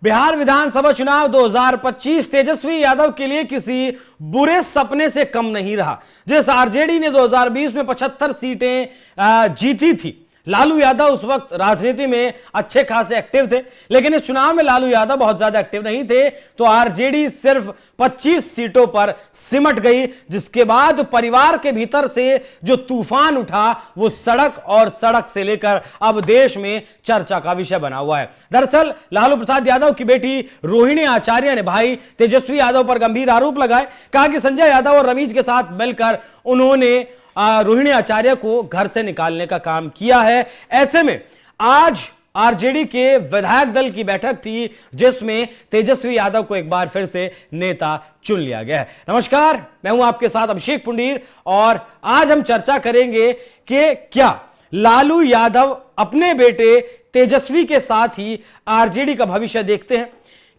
बिहार विधानसभा चुनाव 2025 तेजस्वी यादव के लिए किसी बुरे सपने से कम नहीं रहा। जिस आरजेडी ने 2020 में 75 सीटें जीती थी, लालू यादव उस वक्त राजनीति में अच्छे खासे एक्टिव थे, लेकिन इस चुनाव में लालू यादव बहुत ज्यादा एक्टिव नहीं थे, तो आरजेडी सिर्फ 25 सीटों पर सिमट गई, जिसके बाद परिवार के भीतर से जो तूफान उठा वो सड़क और सड़क से लेकर अब देश में चर्चा का विषय बना हुआ है। दरअसल लालू प्रसाद यादव की बेटी रोहिणी आचार्य ने भाई तेजस्वी यादव पर गंभीर आरोप लगाए, कहा कि संजय यादव और रमीज के साथ मिलकर उन्होंने रोहिणी आचार्य को घर से निकालने का काम किया है। ऐसे में आज आरजेडी के विधायक दल की बैठक थी, जिसमें तेजस्वी यादव को एक बार फिर से नेता चुन लिया गया है। नमस्कार, मैं हूं आपके साथ अभिषेक पुंडीर और आज हम चर्चा करेंगे कि क्या लालू यादव अपने बेटे तेजस्वी के साथ ही आरजेडी का भविष्य देखते हैं।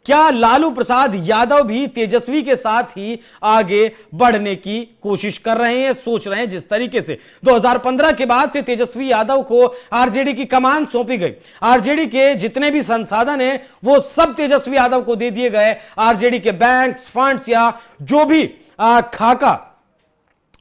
क्या लालू प्रसाद यादव भी तेजस्वी के साथ ही आगे बढ़ने की कोशिश कर रहे हैं, सोच रहे हैं। जिस तरीके से 2015 के बाद से तेजस्वी यादव को आरजेडी की कमान सौंपी गई, आरजेडी के जितने भी संसाधन हैं वो सब तेजस्वी यादव को दे दिए गए। आरजेडी के बैंक, फंड्स या जो भी खाका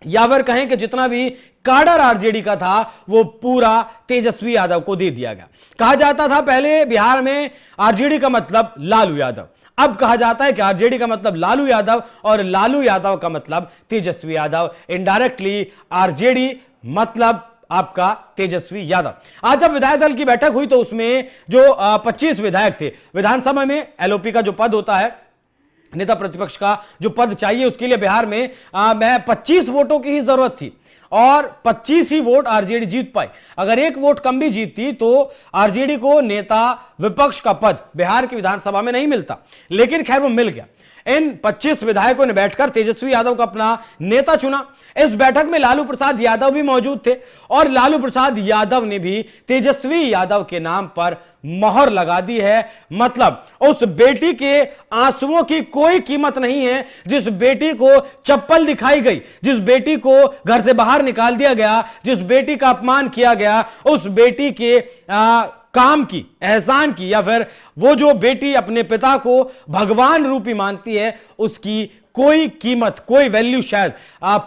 या फिर कहें कि जितना भी काडर आरजेडी का था वो पूरा तेजस्वी यादव को दे दिया गया। कहा जाता था पहले बिहार में आरजेडी का मतलब लालू यादव, अब कहा जाता है कि आरजेडी का मतलब लालू यादव और लालू यादव का मतलब तेजस्वी यादव। इनडायरेक्टली आरजेडी मतलब आपका तेजस्वी यादव। आज जब विधायक दल की बैठक हुई तो उसमें जो 25 विधायक थे, विधानसभा में एलओपी का जो पद होता है, नेता प्रतिपक्ष का जो पद चाहिए, उसके लिए बिहार में 25 वोटों की ही जरूरत थी और 25 ही वोट आरजेडी जीत पाई। अगर एक वोट कम भी जीतती तो आरजेडी को नेता विपक्ष का पद बिहार की विधानसभा में नहीं मिलता, लेकिन खैर वो मिल गया। इन 25 विधायकों ने बैठकर तेजस्वी यादव का अपना नेता चुना। इस बैठक में लालू प्रसाद यादव भी मौजूद थे और लालू प्रसाद यादव ने भी तेजस्वी यादव के नाम पर मोहर लगा दी है। मतलब उस बेटी के आंसुओं की कोई कीमत नहीं है। जिस बेटी को चप्पल दिखाई गई, जिस बेटी को घर से बाहर निकाल दिया गया, जिस बेटी का अपमान किया गया, उस बेटी के काम की, एहसान की, या फिर वो जो बेटी अपने पिता को भगवान रूपी मानती है, उसकी कोई कीमत, कोई वैल्यू शायद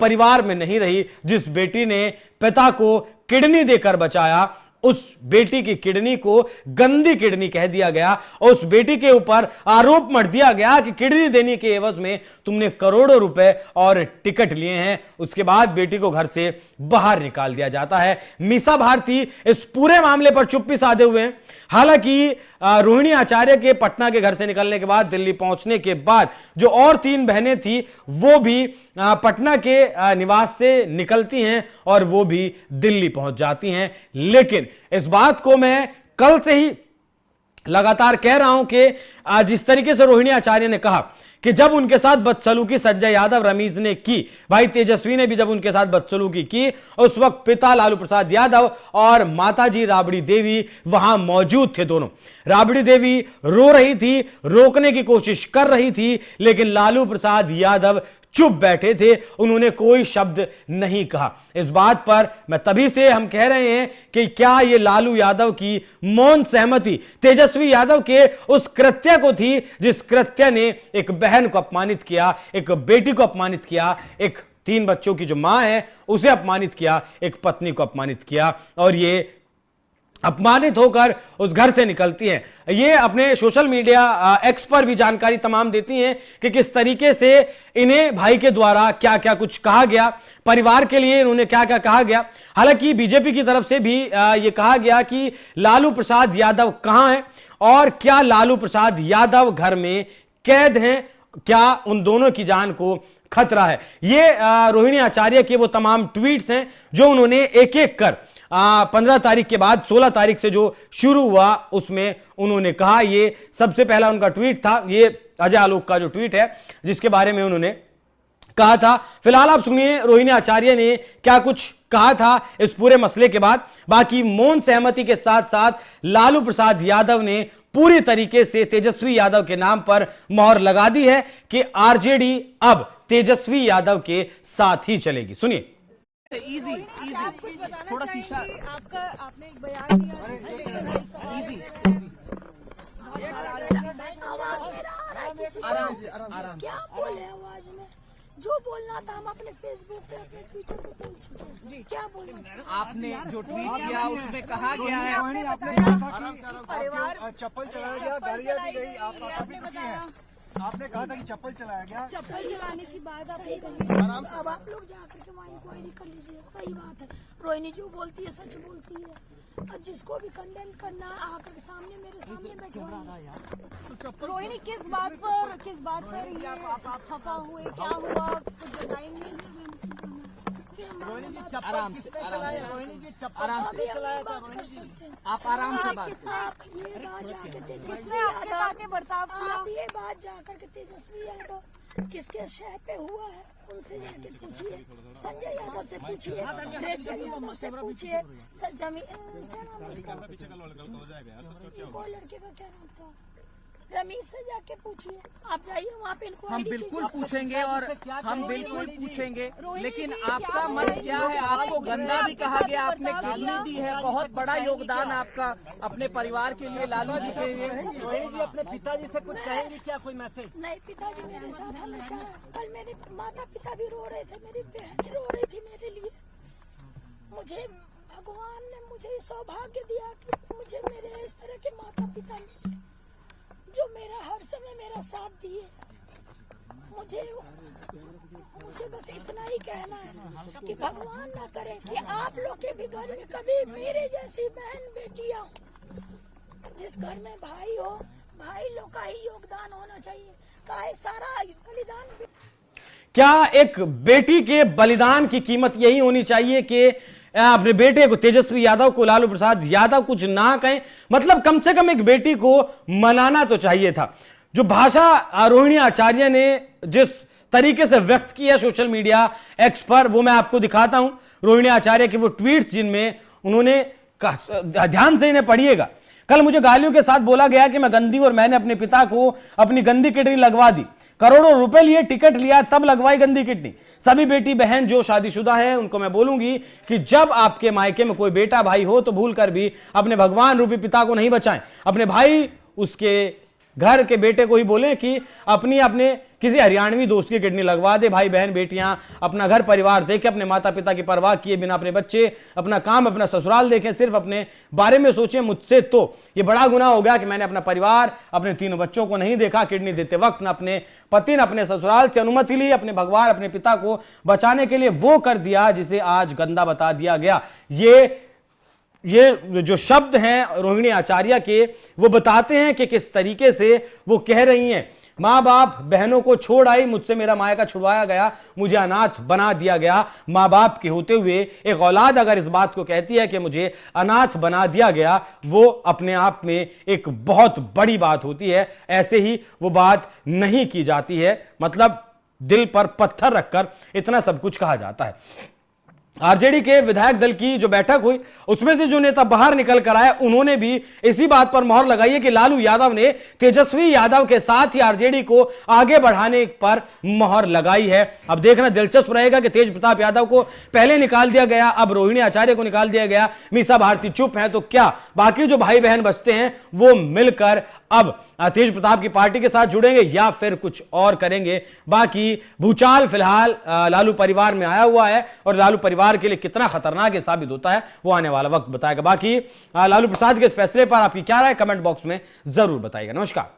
परिवार में नहीं रही। जिस बेटी ने पिता को किडनी देकर बचाया, उस बेटी की किडनी को गंदी किडनी कह दिया गया। उस बेटी के ऊपर आरोप मढ़ दिया गया कि किडनी देने के एवज में तुमने करोड़ों रुपए और टिकट लिए हैं। उसके बाद बेटी को घर से बाहर निकाल दिया जाता है। मीसा भारती इस पूरे मामले पर चुप्पी साधे हुए हैं। हालांकि रोहिणी आचार्य के पटना के घर से निकलने के बाद, दिल्ली पहुंचने के बाद जो और 3 बहनें थी वो भी पटना के निवास से निकलती हैं और वो भी दिल्ली पहुंच जाती हैं। लेकिन इस बात को मैं कल से ही लगातार कह रहा हूं कि जिस तरीके से रोहिणी आचार्य ने कहा कि जब उनके साथ बदसलूकी संजय यादव, रमीज ने की, भाई तेजस्वी ने भी जब उनके साथ बदसलूकी की, उस वक्त पिता लालू प्रसाद यादव और माताजी राबड़ी देवी वहां मौजूद थे। दोनों, राबड़ी देवी रो रही थी, रोकने की कोशिश कर रही थी, लेकिन लालू प्रसाद यादव चुप बैठे थे, उन्होंने कोई शब्द नहीं कहा। इस बात पर मैं तभी से हम कह रहे हैं कि क्या ये लालू यादव की मौन सहमति तेजस्वी यादव के उस कृत्य को थी, जिस कृत्य ने एक बहन को अपमानित किया, एक बेटी को अपमानित किया, एक 3 बच्चों की जो मां है उसे अपमानित किया, एक पत्नी को अपमानित किया, और ये अपमानित होकर उस घर से निकलती हैं। ये अपने सोशल मीडिया एक्स पर भी जानकारी तमाम देती हैं कि किस तरीके से इन्हें भाई के द्वारा क्या क्या कुछ कहा गया, परिवार के लिए इन्होंने क्या क्या कहा गया। हालांकि बीजेपी की तरफ से भी ये कहा गया कि लालू प्रसाद यादव कहां हैं और क्या लालू प्रसाद यादव घर में कैद हैं, क्या उन दोनों की जान को खतरा है। ये रोहिणी आचार्य के वो तमाम ट्वीट्स हैं जो उन्होंने एक एक कर 15 तारीख के बाद 16 तारीख से जो शुरू हुआ उसमें उन्होंने कहा। ये सबसे पहला उनका ट्वीट था, ये अजय आलोक का जो ट्वीट है जिसके बारे में उन्होंने कहा था। फिलहाल आप सुनिए रोहिणी आचार्य ने क्या कुछ कहा था इस पूरे मसले के बाद। बाकी मौन सहमति के साथ साथ लालू प्रसाद यादव ने पूरी तरीके से तेजस्वी यादव के नाम पर मोहर लगा दी है कि आरजेडी अब तेजस्वी यादव के साथ ही चलेगी। सुनिए। इजी थोड़ा शीशा आपका, आपने एक बयान दिया इजी आवाज मेरा आ रहा है किसी को? आराम से, आराम से। क्या बोले आवाज में? जो बोलना था हम अपने फेसबुक पे अपने ट्विटर पे बोल चुके हैं। क्या बोलना था? आपने जो ट्वीट किया उसमें कहा गया है आपने कहा था कि परिवार चप्पल चलाया गया, गालियां दी गई, आप अभी दुखी हैं। आपने कहा था कि चप्पल चलाया गया। चप्पल चलाने की बात आपने कही। अब आप लोग जाकर के वहाँ इंक्वायरी कर लीजिए। सही बात है, रोहिणी जो बोलती है सच बोलती है। और जिसको भी कंडेम करना आकर के सामने मेरे सामने बैठवाइए। रोहिणी किस बात पर ये खफा हुए, क्या हुआ कुछ बताएंगे? आराम से, रोहिणी जी चप्पल आराम से, अभी हम बात कर सकते हैं। आप आराम से बात करें। आप ये बात जाकर किसने आपके साथ ये बर्ताव किया? आप ये बात जाकर के तेजस्वी यादव किसके शहर पे हुआ है उनसे जाके पूछिए। संजय यादव से पूछिए, रेचल यादव से पूछिए, कोई लड़के का क्या नाम था, रमीश से जाके पूछिए। आप जाइए वहाँ पे इनको। हम बिल्कुल पूछेंगे और हम बिल्कुल पूछेंगे, लेकिन आपका मत क्या है? आपको गंदा भी कहा गया, आपने किडनी दी है, बहुत बड़ा योगदान आपका अपने परिवार के लिए, लालू जी के लिए। रोहिणी जी अपने पिताजी से कुछ कहेंगे क्या, कोई मैसेज? नहीं, पिताजी मेरे साथ हमेशा। कल मेरे माता पिता भी रो रहे थे, मेरी बहन रो रही थी मेरे लिए। मुझे भगवान ने मुझे सौभाग्य दिया कि मुझे मेरे इस तरह के माता पिता मिले जो मेरा हर समय मेरा साथ दिए। मुझे बस इतना ही कहना है कि भगवान ना करे कि आप लोग के भी घर में कभी मेरे जैसी बहन बेटियां हो। जिस घर में भाई हो, भाई लोग का ही योगदान होना चाहिए। काहे सारा बलिदान। क्या एक बेटी के बलिदान की कीमत यही होनी चाहिए कि अपने बेटे को, तेजस्वी यादव को, लालू प्रसाद यादव कुछ ना कहें? मतलब कम से कम एक बेटी को मनाना तो चाहिए था। जो भाषा रोहिणी आचार्य ने जिस तरीके से व्यक्त किया सोशल मीडिया एक्स पर, वो मैं आपको दिखाता हूं। रोहिणी आचार्य के वो ट्वीट्स जिनमें उन्होंने, ध्यान से इन्हें पढ़िएगा। कल मुझे गालियों के साथ बोला गया कि मैं गंदी, और मैंने अपने पिता को अपनी गंदी किडनी लगवा दी। करोड़ों रुपए लिए, टिकट लिया, तब लगवाई गंदी किडनी। सभी बेटी बहन जो शादीशुदा हैं उनको मैं बोलूंगी कि जब आपके मायके में कोई बेटा भाई हो तो भूल कर भी अपने भगवान रूपी पिता को नहीं बचाएं। अपने भाई, उसके घर के बेटे को ही बोले कि अपने किसी हरियाणवी दोस्त की किडनी लगवा दे। भाई बहन बेटियां अपना घर परिवार देखें, अपने माता पिता की परवाह किए बिना अपने बच्चे, अपना काम, अपना ससुराल देखें, सिर्फ अपने बारे में सोचें। मुझसे तो ये बड़ा गुनाह हो गया कि मैंने अपना परिवार, अपने 3 बच्चों को नहीं देखा किडनी देते वक्त, न अपने पति, न अपने ससुराल से अनुमति ली, अपने भगवान, अपने पिता को बचाने के लिए वो कर दिया जिसे आज गंदा बता दिया गया। ये जो शब्द हैं रोहिणी आचार्य के, वो बताते हैं कि किस तरीके से वो कह रही हैं। माँ बाप बहनों को छोड़ आई, मुझसे मेरा मायका छुड़वाया गया, मुझे अनाथ बना दिया गया। माँ बाप के होते हुए एक औलाद अगर इस बात को कहती है कि मुझे अनाथ बना दिया गया, वो अपने आप में एक बहुत बड़ी बात होती है। ऐसे ही वो बात नहीं की जाती है, मतलब दिल पर पत्थर रखकर इतना सब कुछ कहा जाता है। आरजेडी के विधायक दल की जो बैठक हुई उसमें से जो नेता बाहर निकल कर आए, उन्होंने भी इसी बात पर मोहर लगाई है कि लालू यादव ने तेजस्वी यादव के साथ ही आरजेडी को आगे बढ़ाने पर मोहर लगाई है। अब देखना दिलचस्प रहेगा कि तेज प्रताप यादव को पहले निकाल दिया गया, अब रोहिणी आचार्य को निकाल दिया गया, मीसा भारती चुप है, तो क्या बाकी जो भाई बहन बचते हैं वो मिलकर अब तेज प्रताप की पार्टी के साथ जुड़ेंगे या फिर कुछ और करेंगे? बाकी भूचाल फिलहाल लालू परिवार में आया हुआ है और लालू परिवार के लिए कितना खतरनाक ये साबित होता है वो आने वाला वक्त बताएगा। बाकी लालू प्रसाद के इस फैसले पर आपकी क्या राय, कमेंट बॉक्स में जरूर बताइएगा। नमस्कार।